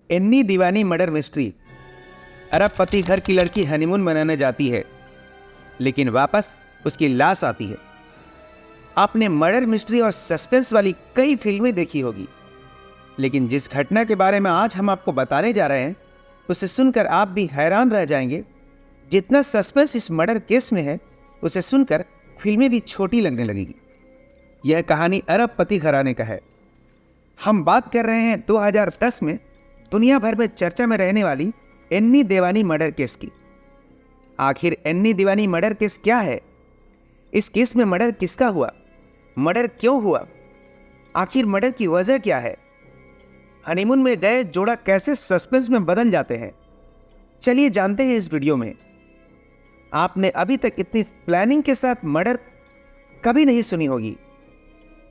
एन्नी दीवानी murder mystery. अरबपति घर की लड़की हनीमून मनाने जाती है, लेकिन वापस उसकी लाश आती है। आपने मर्डर मिस्ट्री और सस्पेंस वाली कई फिल्में देखी होगी, लेकिन जिस घटना के बारे में आज हम आपको बताने जा रहे हैं उसे सुनकर आप भी हैरान रह जाएंगे। जितना सस्पेंस इस मर्डर केस में है, उसे सुनकर फिल्में भी छोटी लगने लगेगी। यह कहानी अरबपति घराने का है। हम बात कर रहे हैं 2010 में दुनिया भर में चर्चा में रहने वाली एन्नी देवानी मर्डर केस की। आखिर एन्नी देवानी मर्डर केस क्या है? इस केस में मर्डर किसका हुआ? मर्डर क्यों हुआ? आखिर मर्डर की वजह क्या है? हनीमून में गए जोड़ा कैसे सस्पेंस में बदल जाते हैं? चलिए जानते हैं इस वीडियो में। आपने अभी तक इतनी प्लानिंग के साथ मर्डर कभी नहीं सुनी होगी।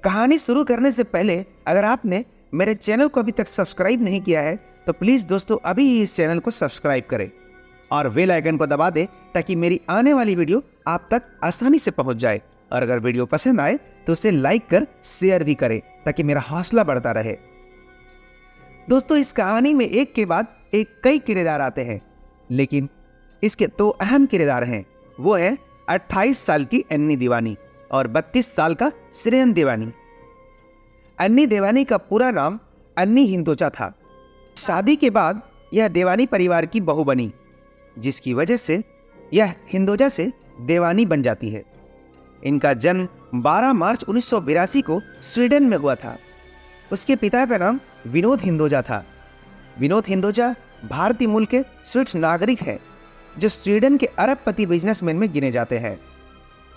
कहानी शुरू करने से पहले अगर आपने मेरे चैनल को अभी तक सब्सक्राइब नहीं किया है तो प्लीज़ दोस्तों अभी ही इस चैनल को सब्सक्राइब करें और बेल आइकन को दबा दें ताकि मेरी आने वाली वीडियो आप तक आसानी से पहुंच जाए। और अगर वीडियो पसंद आए तो उसे लाइक कर शेयर भी करें ताकि मेरा हौसला बढ़ता रहे। दोस्तों, इस कहानी में एक के बाद एक कई किरदार आते हैं, लेकिन इसके दो अहम किरदार हैं। वो है 28 साल की एन्नी देवानी और 32 साल का श्रेयन देवानी। एन्नी देवानी का पूरा नाम एन्नी हिंदोजा था। शादी के बाद यह देवानी परिवार की बहू बनी, जिसकी वजह से यह हिंदोजा से देवानी बन जाती है। इनका जन्म 12 मार्च 1982 को स्वीडन में हुआ था। उसके पिता का नाम विनोद हिंदोजा था। विनोद हिंदोजा भारतीय मूल के स्विस नागरिक हैं, जो स्वीडन के अरबपति बिजनेसमैन में गिने जाते हैं।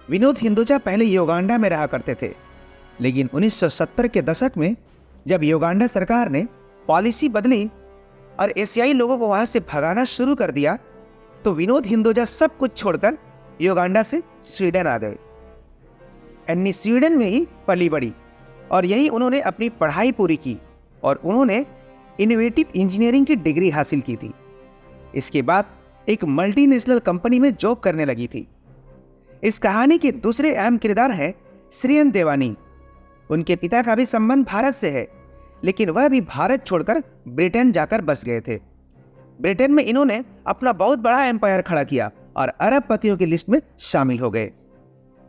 विनोद हिंदोजा पहले युगांडा में रहा करते थे, लेकिन 1970 के दशक में जब युगांडा सरकार ने पॉलिसी बदली और एशियाई लोगों को वहां से भगाना शुरू कर दिया, तो विनोद हिंदोजा सब कुछ छोड़कर युगांडा से स्वीडन आ गए। एन्नी स्वीडन में ही पली बड़ी और यही उन्होंने अपनी पढ़ाई पूरी की और उन्होंने इनोवेटिव इंजीनियरिंग की डिग्री हासिल की थी। इसके बाद एक मल्टीनेशनल कंपनी में जॉब करने लगी थी। इस कहानी के दूसरे अहम किरदार हैं श्रेयन देवानी। उनके पिता का भी संबंध भारत से है, लेकिन वह भी भारत छोड़कर ब्रिटेन जाकर बस गए थे। ब्रिटेन में इन्होंने अपना बहुत बड़ा एम्पायर खड़ा किया और अरबपतियों की लिस्ट में शामिल हो गए।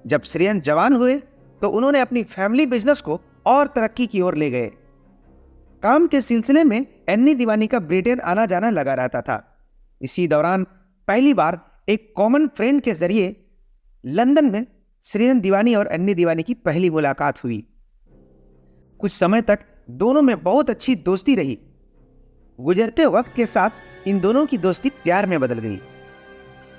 जब श्रेयन जवान हुए तो उन्होंने अपनी फैमिली बिजनेस को और तरक्की की ओर ले गए। काम के सिलसिले में एन्नी देवानी का ब्रिटेन आना जाना लगा रहता था। इसी दौरान पहली बार एक कॉमन फ्रेंड के जरिए लंदन में श्रेयन देवानी और एन्नी देवानी की पहली मुलाकात हुई। कुछ समय तक दोनों में बहुत अच्छी दोस्ती रही। गुजरते वक्त के साथ इन दोनों की दोस्ती प्यार में बदल गई।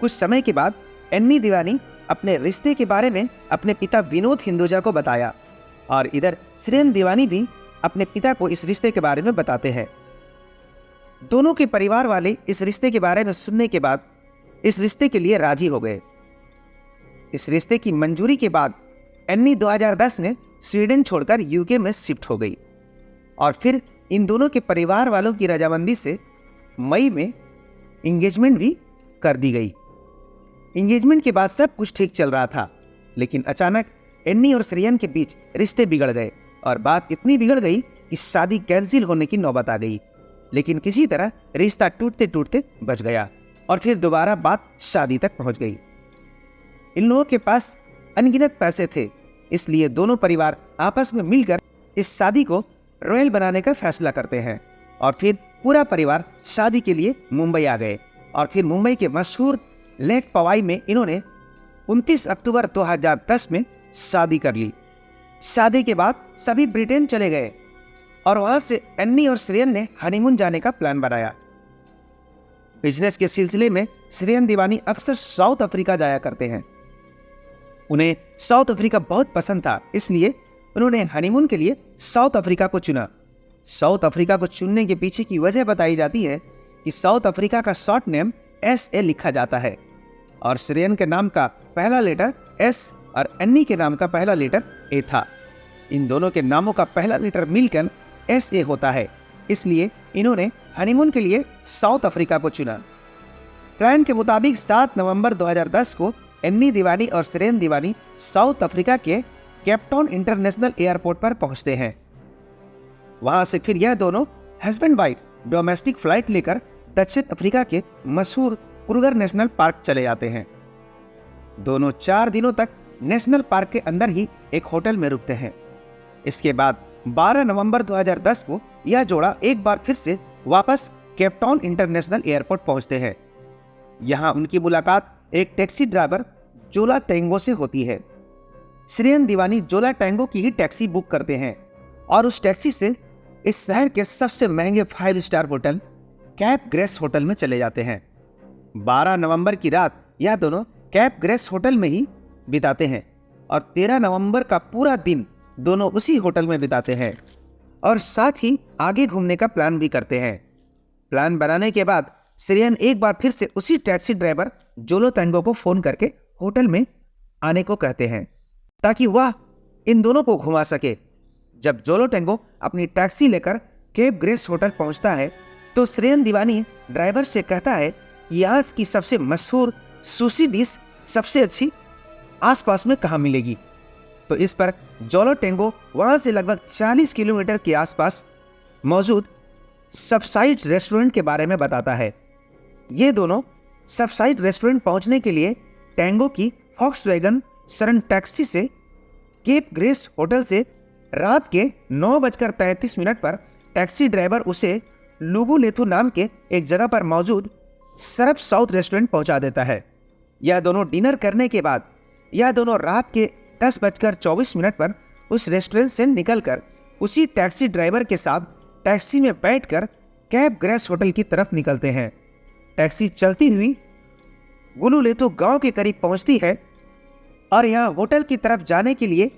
कुछ समय के बाद एन्नी देवानी अपने रिश्ते के बारे में अपने पिता विनोद हिंदोजा को बताया और इधर श्रेयन देवानी भी अपने पिता को इस रिश्ते के बारे में बताते हैं। दोनों के परिवार वाले इस रिश्ते के बारे में सुनने के बाद इस रिश्ते के लिए राजी हो गए। इस रिश्ते की मंजूरी के बाद एन्नी 2010 में स्वीडन छोड़कर यूके में शिफ्ट हो गई और फिर इन दोनों के परिवार वालों की रजामंदी से मई में इंगेजमेंट भी कर दी गई। इंगेजमेंट के बाद सब कुछ ठीक चल रहा था, लेकिन अचानक एन्नी और श्रेयन के बीच रिश्ते बिगड़ गए और बात इतनी बिगड़ गई कि शादी कैंसिल होने की नौबत आ गई। लेकिन किसी तरह रिश्ता टूटते टूटते बच गया और फिर दोबारा बात शादी तक पहुंच गई। इन लोगों के पास अनगिनत पैसे थे, इसलिए दोनों परिवार आपस में मिलकर इस शादी को रॉयल बनाने का फैसला करते हैं और फिर पूरा परिवार शादी के लिए मुंबई आ गए और फिर मुंबई के मशहूर लेक पवाई में इन्होंने 29 अक्टूबर 2010 में शादी कर ली। शादी के बाद सभी ब्रिटेन चले गए और वहां से एन्नी और श्रेयन ने हनीमून जाने का प्लान बनाया। बिजनेस के सिलसिले में श्रेयन देवानी अक्सर साउथ अफ्रीका जाया करते हैं। उन्हें साउथ अफ्रीका बहुत पसंद था, इसलिए उन्होंने हनीमून के लिए साउथ अफ्रीका को चुना। साउथ अफ्रीका को चुनने के पीछे की वजह बताई जाती है कि साउथ अफ्रीका का शॉर्ट नेम SA लिखा जाता है और श्रेयन के नाम का पहला लेटर S और एन्नी के नाम का पहला लेटर A था। इन दोनों के नामों का पहला लेटर मिलकर SA होता है, इसलिए इन्होंने हनीमून के लिए साउथ अफ्रीका को चुना। प्लान के मुताबिक 7 नवंबर 2010 को एन्नी देवानी और श्रेयन देवानी साउथ अफ्रीका के केपटाउन इंटरनेशनल एयरपोर्ट पर पहुंचते हैं। वहां से फिर यह दोनों हस्बैंड वाइफ डोमेस्टिक फ्लाइट लेकर दक्षिण अफ्रीका के मशहूर क्रूगर नेशनल पार्क चले जाते हैं। दोनों 4 दिनों तक नेशनल पार्क के अंदर ही एक होटल में रुकते हैं। इसके बाद 12 नवंबर 2010 को यह जोड़ा एक बार फिर से वापस केपटाउन इंटरनेशनल एयरपोर्ट पहुंचते हैं। यहां उनकी मुलाकात एक टैक्सी ड्राइवर जोला टेंगो से होती है। श्रेयन दीवानी जोला टेंगो की ही टैक्सी बुक करते हैं और उस टैक्सी से इस शहर के सबसे महंगे 5 star hotel cap grace hotel में चले जाते हैं। 12 नवंबर की रात यह दोनों कैप ग्रेस होटल में ही बिताते हैं और 13 नवंबर का पूरा दिन दोनों उसी होटल में बिताते हैं और साथ ही आगे घूमने का प्लान भी करते हैं। प्लान बनाने के बाद श्रेयन एक बार फिर से उसी टैक्सी ड्राइवर जोलो टेंगो को फोन करके होटल में आने को कहते हैं ताकि वह इन दोनों को घुमा सके। जब जोलो टेंगो अपनी टैक्सी लेकर केप ग्रेस होटल पहुंचता है तो श्रेयन दीवानी ड्राइवर से कहता है कि आज की सबसे मशहूर सुशी डिश सबसे अच्छी आसपास में कहाँ मिलेगी। तो इस पर जोलो टेंगो वहां से लगभग 40 किलोमीटर के आसपास मौजूद सबसाइड रेस्टोरेंट के बारे में बताता है। ये दोनों सबसाइड रेस्टोरेंट पहुंचने के लिए टेंगो की फॉक्सवैगन सरन टैक्सी से केप ग्रेस होटल से रात के 9:33 पर टैक्सी ड्राइवर उसे लुगुलेथु नाम के एक जगह पर मौजूद सरफ साउथ रेस्टोरेंट पहुंचा देता है। यह दोनों डिनर करने के बाद यह दोनों रात के 10:24 पर उस रेस्टोरेंट से निकलकर उसी टैक्सी ड्राइवर के साथ टैक्सी में बैठकर कैप ग्रेस होटल की तरफ निकलते हैं। टैक्सी चलती हुई गुलुलेथु गांव के करीब पहुंचती है और यहां होटल की तरफ जाने के लिए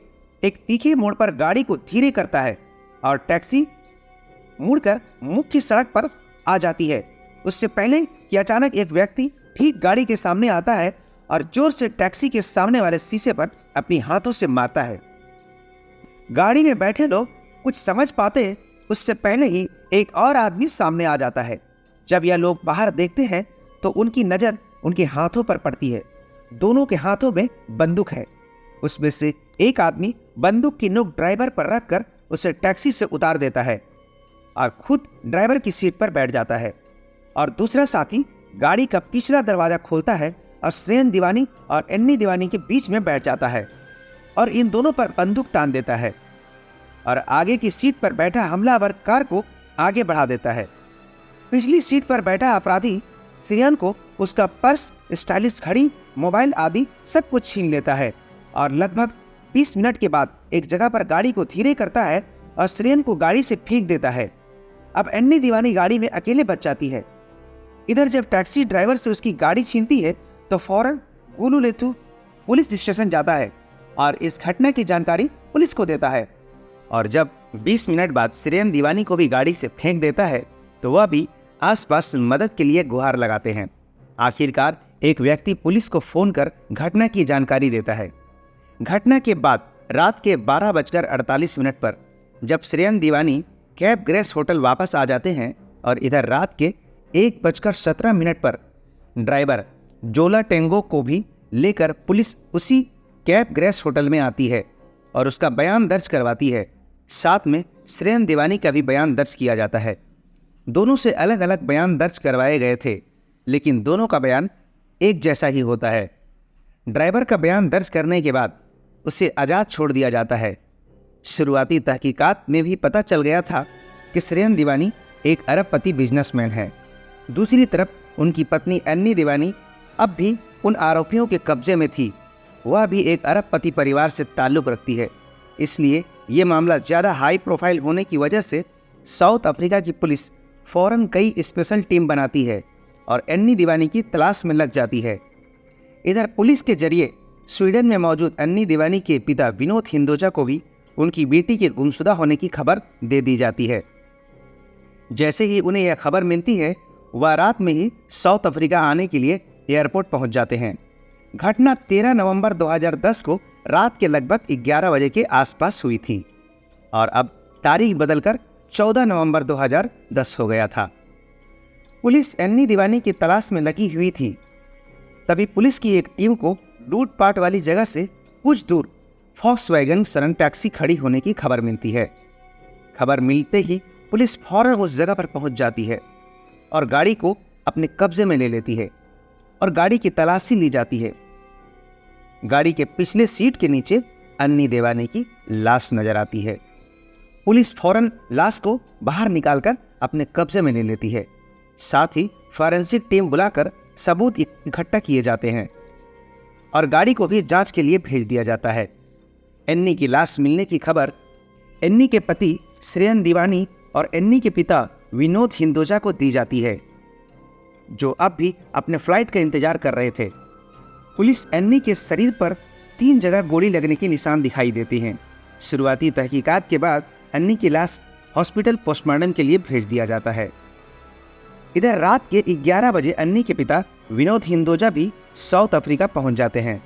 एक तीखे मोड़ पर गाड़ी को धीरे करता है और टैक्सी मुड़कर मुख्य सड़क पर आ जाती है। उससे पहले कि अचानक एक व्यक्ति ठीक गाड़ी के सामने आता है और जोर से टैक्सी के सामने वाले शीशे पर अपनी हाथों से मारता है। गाड़ी में बैठे लोग कुछ समझ पाते उससे पहले ही एक और आदमी सामने आ जाता है। जब यह लोग बाहर देखते हैं तो उनकी नज़र उनके हाथों पर पड़ती है। दोनों के हाथों में बंदूक है। उसमें से एक आदमी बंदूक की नोक ड्राइवर पर रखकर उसे टैक्सी से उतार देता है और खुद ड्राइवर की सीट पर बैठ जाता है और दूसरा साथी गाड़ी का पिछला दरवाजा खोलता है और श्रेयन दीवानी और एन्नी दीवानी के बीच में बैठ जाता है और इन दोनों पर बंदूक तान देता है और आगे की सीट पर बैठा हमलावर कार को आगे बढ़ा देता है। पिछली सीट पर बैठा अपराधी श्रेयन को उसका पर्स, स्टाइलिश घड़ी, मोबाइल आदि सब कुछ छीन लेता है और लगभग 20 मिनट के बाद एक जगह पर गाड़ी को धीरे करता है और श्रेयन को गाड़ी से फेंक देता है। अब एन्नी दीवानी गाड़ी में अकेले बच जाती है। इधर जब टैक्सी ड्राइवर से उसकी गाड़ी छीनती है तो फौरन गुलुलेथु पुलिस स्टेशन जाता है और इस घटना की जानकारी पुलिस को देता है और जब 20 मिनट बाद श्रेयन दीवानी को भी गाड़ी से फेंक देता है तो वह भी आसपास मदद के लिए गुहार लगाते हैं। आखिरकार एक व्यक्ति पुलिस को फोन कर घटना की जानकारी देता है। घटना के बाद रात के 12:48 पर जब श्रेयन दीवानी कैप ग्रेस होटल वापस आ जाते हैं और इधर रात के 1:17 पर ड्राइवर जोला टेंगो को भी लेकर पुलिस उसी कैप ग्रेस होटल में आती है और उसका बयान दर्ज करवाती है। साथ में श्रेयन दीवानी का भी बयान दर्ज किया जाता है। दोनों से अलग अलग बयान दर्ज करवाए गए थे लेकिन दोनों का बयान एक जैसा ही होता है। ड्राइवर का बयान दर्ज करने के बाद उसे आज़ाद छोड़ दिया जाता है। शुरुआती तहकीकात में भी पता चल गया था कि श्रेयन दीवानी एक अरबपति बिजनेसमैन है। दूसरी तरफ उनकी पत्नी एन्नी दीवानी अब भी उन आरोपियों के कब्जे में थी। वह भी एक अरबपति परिवार से ताल्लुक़ रखती है। इसलिए ये मामला ज़्यादा हाई प्रोफाइल होने की वजह से साउथ अफ्रीका की पुलिस फ़ौरन कई स्पेशल टीम बनाती है और एन्नी दीवानी की तलाश में लग जाती है। इधर पुलिस के जरिए स्वीडन में मौजूद एन्नी दीवानी के पिता विनोद हिंदोजा को भी उनकी बेटी के गुमशुदा होने की खबर दे दी जाती है। जैसे ही उन्हें यह खबर मिलती है वह रात में ही साउथ अफ्रीका आने के लिए एयरपोर्ट पहुंच जाते हैं। घटना 13 नवंबर 2010 को रात के लगभग 11 बजे के आसपास हुई थी और अब तारीख बदलकर 14 नवंबर 2010 हो गया था। पुलिस एन्नी दीवानी की तलाश में लगी हुई थी। तभी पुलिस की एक टीम को लूटपाट वाली जगह से कुछ दूर फॉक्सवैगन सरन टैक्सी खड़ी होने की खबर मिलती है। खबर मिलते ही पुलिस फौरन उस जगह पर पहुंच जाती है और गाड़ी को अपने कब्जे में ले लेती है और गाड़ी की तलाशी ली जाती है। गाड़ी के पिछले सीट के नीचे अन्नी देवानी की लाश नजर आती है। पुलिस फौरन लाश को बाहर निकालकर अपने कब्जे में ले लेती है। साथ ही फॉरेंसिक टीम बुलाकर सबूत इकट्ठा किए जाते हैं और गाड़ी को भी जांच के लिए भेज दिया जाता है। एन्नी की लाश मिलने की खबर एन्नी के पति श्रेयन दीवानी और एन्नी के पिता विनोद हिंदोजा को दी जाती है, जो अब भी अपने फ्लाइट का इंतजार कर रहे थे। पुलिस एन्नी के शरीर पर 3 जगह गोली लगने के निशान दिखाई देते हैं। शुरुआती तहकीकात के बाद एन्नी की लाश हॉस्पिटल पोस्टमार्टम के लिए भेज दिया जाता है। इधर रात के 11 बजे एन्नी के पिता विनोद हिंदोजा भी साउथ अफ्रीका पहुंच जाते हैं।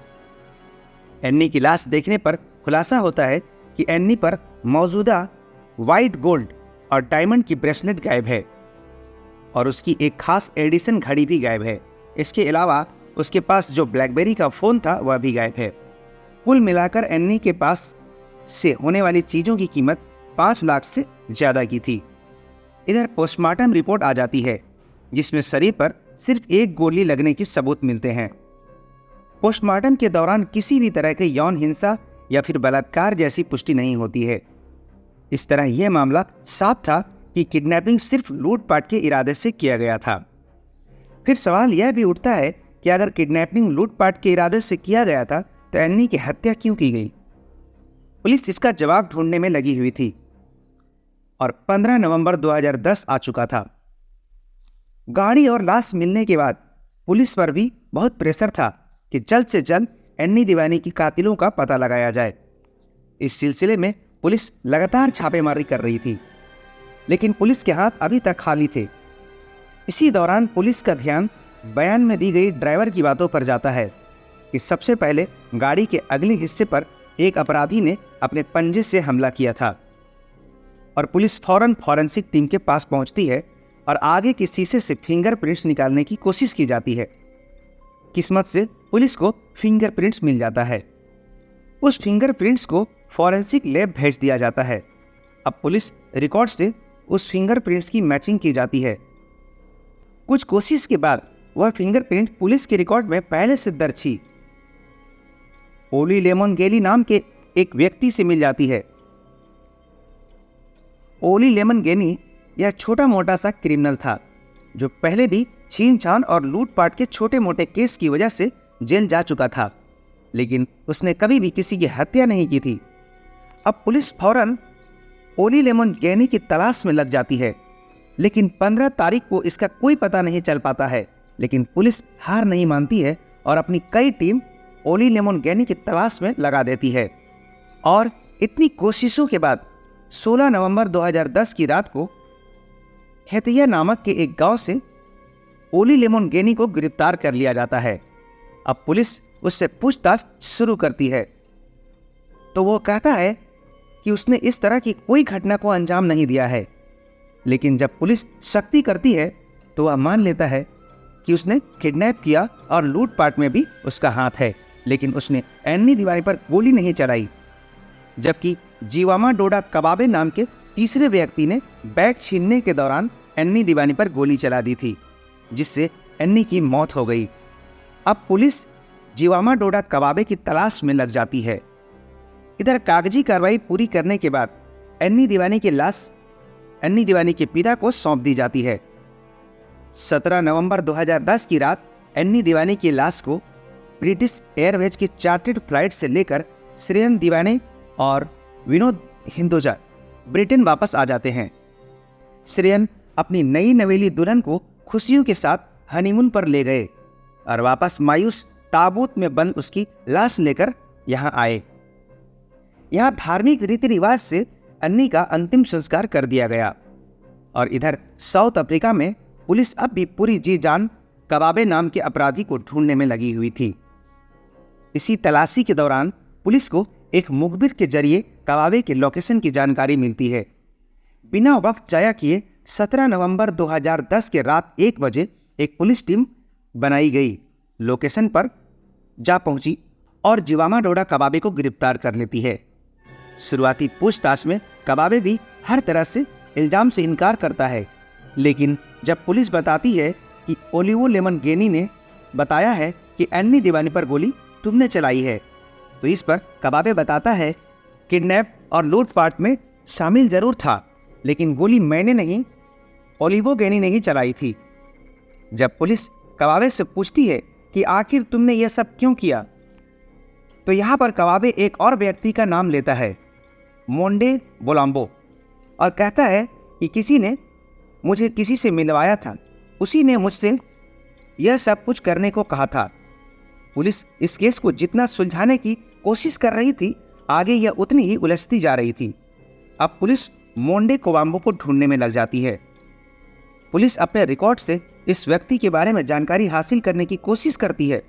एन्नी की लाश देखने पर खुलासा होता है कि एन्नी पर मौजूदा वाइट गोल्ड और डायमंड की ब्रेसलेट गायब है और उसकी एक खास एडिसन घड़ी भी गायब है। इसके अलावा उसके पास जो ब्लैकबेरी का फ़ोन था वह भी गायब है। कुल मिलाकर एन्नी के पास से होने वाली चीज़ों की कीमत 5 लाख से ज़्यादा की थी। इधर पोस्टमार्टम रिपोर्ट आ जाती है जिसमें शरीर पर सिर्फ 1 गोली लगने की सबूत मिलते हैं। पोस्टमार्टम के दौरान किसी भी तरह के यौन हिंसा या फिर बलात्कार जैसी पुष्टि नहीं होती है। इस तरह यह मामला साफ था कि किडनैपिंग सिर्फ लूटपाट के इरादे से किया गया था। फिर सवाल यह भी उठता है कि अगर किडनैपिंग लूटपाट के इरादे से किया गया था तो एन्नी की हत्या क्यों की गई? पुलिस इसका जवाब ढूंढने में लगी हुई थी और 15 नवंबर 2010 आ चुका था। गाड़ी और लाश मिलने के बाद पुलिस पर भी बहुत प्रेशर था कि जल्द से जल्द एन्नी दीवानी की कातिलों का पता लगाया जाए। इस सिलसिले में पुलिस लगातार छापेमारी कर रही थी, लेकिन पुलिस के हाथ अभी तक खाली थे। इसी दौरान पुलिस का ध्यान बयान में दी गई ड्राइवर की बातों पर जाता है कि सबसे पहले गाड़ी के अगले हिस्से पर एक अपराधी ने अपने पंजे से हमला किया था और पुलिस फौरन फॉरेंसिक टीम के पास पहुंचती है और आगे के शीशे से फिंगरप्रिंट्स निकालने की कोशिश की जाती है। किस्मत से पुलिस को फिंगरप्रिंट्स मिल जाता है। उस फिंगरप्रिंट्स को फॉरेंसिक लैब भेज दिया जाता है। अब पुलिस रिकॉर्ड से उस फिंगरप्रिंट्स की मैचिंग की जाती है। कुछ कोशिश के बाद वह फिंगरप्रिंट पुलिस के रिकॉर्ड में पहले से दर्ज थी। ओली लेमन गेली नाम के एक व्यक्ति से मिल जाती है। ओली लेमन गेनी यह छोटा मोटा सा क्रिमिनल था जो पहले भी छीन छान और लूटपाट के छोटे मोटे केस की वजह से जेल जा चुका था, लेकिन उसने कभी भी किसी की हत्या नहीं की थी। अब पुलिस फौरन ओली लेमन गेनी की तलाश में लग जाती है, लेकिन 15 तारीख को इसका कोई पता नहीं चल पाता है। लेकिन पुलिस हार नहीं मानती है और अपनी कई टीम ओली लेमन गेनी की तलाश में लगा देती है। और इतनी कोशिशों के बाद 16 नवंबर 2010 की रात को हेतिया नामक के एक गांव से ओली लेमन गेनी को गिरफ्तार कर लिया जाता है। अब पुलिस उससे पूछताछ शुरू करती है तो वो कहता है कि उसने इस तरह की कोई घटना को अंजाम नहीं दिया है, लेकिन जब पुलिस सख्ती करती है तो वह मान लेता है कि उसने किडनैप किया और लूटपाट में भी उसका हाथ है, लेकिन उसने एन्नी दीवानी पर गोली नहीं चलाई। जबकि जीवामा डोडा कबाबे नाम के तीसरे व्यक्ति ने बैग छीनने के दौरान एन्नी दीवानी पर गोली चला दी थी, जिससे एन्नी की मौत हो गई। अब पुलिस जीवामा डोडा कबाबे की तलाश में लग जाती है। इधर कागजी कार्रवाई पूरी करने के बाद एन्नी दीवानी की लाश एन्नी दीवानी के पिता को सौंप दी जाती है। 17 नवंबर 2010 की रात एन्नी दीवानी की लाश को ब्रिटिश एयरवेज की चार्टर्ड फ्लाइट से लेकर श्रेयन दीवानी और विनोद हिंदोजा ब्रिटेन वापस आ जाते हैं। श्रेयन अपनी नई नवेली दुल्हन को खुशियों के साथ हनीमून पर ले गए और वापस मायूस ताबूत में बंद उसकी लाश लेकर यहाँ आए। यहाँ धार्मिक रीति रिवाज से अन्नी का अंतिम संस्कार कर दिया गया और इधर साउथ अफ्रीका में पुलिस अब भी पूरी जी जान कबाबे नाम के अपराधी को ढूंढने में लगी हुई थी। इसी तलाशी के दौरान पुलिस को एक मुखबिर के जरिए कबाबे के लोकेशन की जानकारी मिलती है। बिना वक्त जाया किए 17 नवंबर 2010 के रात 1 बजे एक पुलिस टीम बनाई गई, लोकेशन पर जा पहुंची और जीवामा डोडा कबाबे को गिरफ्तार कर लेती है। शुरुआती पूछताछ में कबाबे भी हर तरह से इल्ज़ाम से इनकार करता है, लेकिन जब पुलिस बताती है कि ओलिवो लेमनगेनी ने बताया है कि एन्नी दीवानी पर गोली तुमने चलाई है, तो इस पर कबाबे बताता है किडनैप और लूटपाट में शामिल जरूर था, लेकिन गोली मैंने नहीं, ओलिवो गेनी ने ही चलाई थी। जब पुलिस कबाबे से पूछती है कि आखिर तुमने यह सब क्यों किया, तो यहाँ पर कबाबे एक और व्यक्ति का नाम लेता है, मोंडे बोलाम्बो, और कहता है कि किसी ने मुझे किसी से मिलवाया था, उसी ने मुझसे यह सब कुछ करने को कहा था। पुलिस इस केस को जितना सुलझाने की कोशिश कर रही थी, आगे यह उतनी ही उलझती जा रही थी। अब पुलिस मोंडे कोवाम्बो को ढूंढने में लग जाती है। पुलिस अपने रिकॉर्ड से इस व्यक्ति के बारे में जानकारी हासिल करने की कोशिश करती है,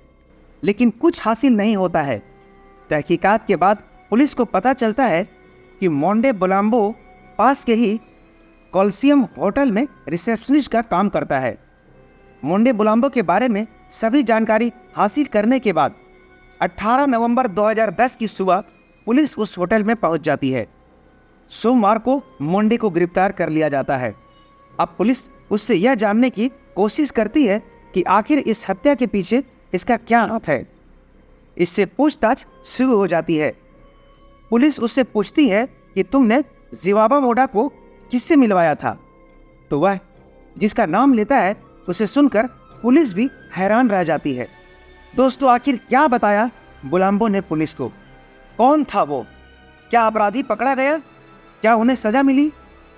लेकिन कुछ हासिल नहीं होता है। तहकीकात के बाद पुलिस को पता चलता है कि मोंडे बोलाम्बो पास के ही कॉल्सियम होटल में रिसेप्शनिस्ट का काम करता है। मोंडे बोलाम्बो के बारे में सभी जानकारी हासिल करने के बाद 18 नवंबर 2010 की सुबह पुलिस उस होटल में पहुंच जाती है। सोमवार को मोंडे को गिरफ्तार कर लिया जाता है। अब पुलिस उससे यह जानने की कोशिश करती है कि आखिर इस हत्या के पीछे इसका क्या हाथ है। इससे पूछताछ शुरू हो जाती है। पुलिस उससे पूछती है कि तुमने जिवाबा मोडा को किससे मिलवाया था, तो वह जिसका नाम लेता है उसे सुनकर पुलिस भी हैरान रह जाती है। दोस्तों, आखिर क्या बताया बोलाम्बो ने पुलिस को? कौन था वो? क्या अपराधी पकड़ा गया? क्या उन्हें सजा मिली?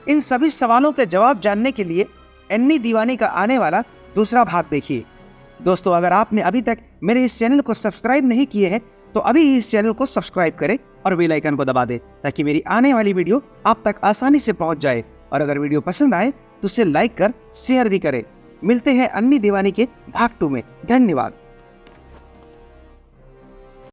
इन सभी सवालों के जवाब जानने के लिए एन्नी दीवानी का आने वाला दूसरा भाग देखिए। दोस्तों, अगर आपने अभी तक मेरे इस चैनल को सब्सक्राइब नहीं किए हैं तो अभी इस चैनल को सब्सक्राइब करें और बेल आइकन को दबा दें, ताकि मेरी आने वाली वीडियो आप तक आसानी से पहुंच जाए। और अगर वीडियो पसंद आए तो उसे लाइक कर शेयर भी करें। मिलते हैं अन्नी दीवानी के भाग 2 में। धन्यवाद।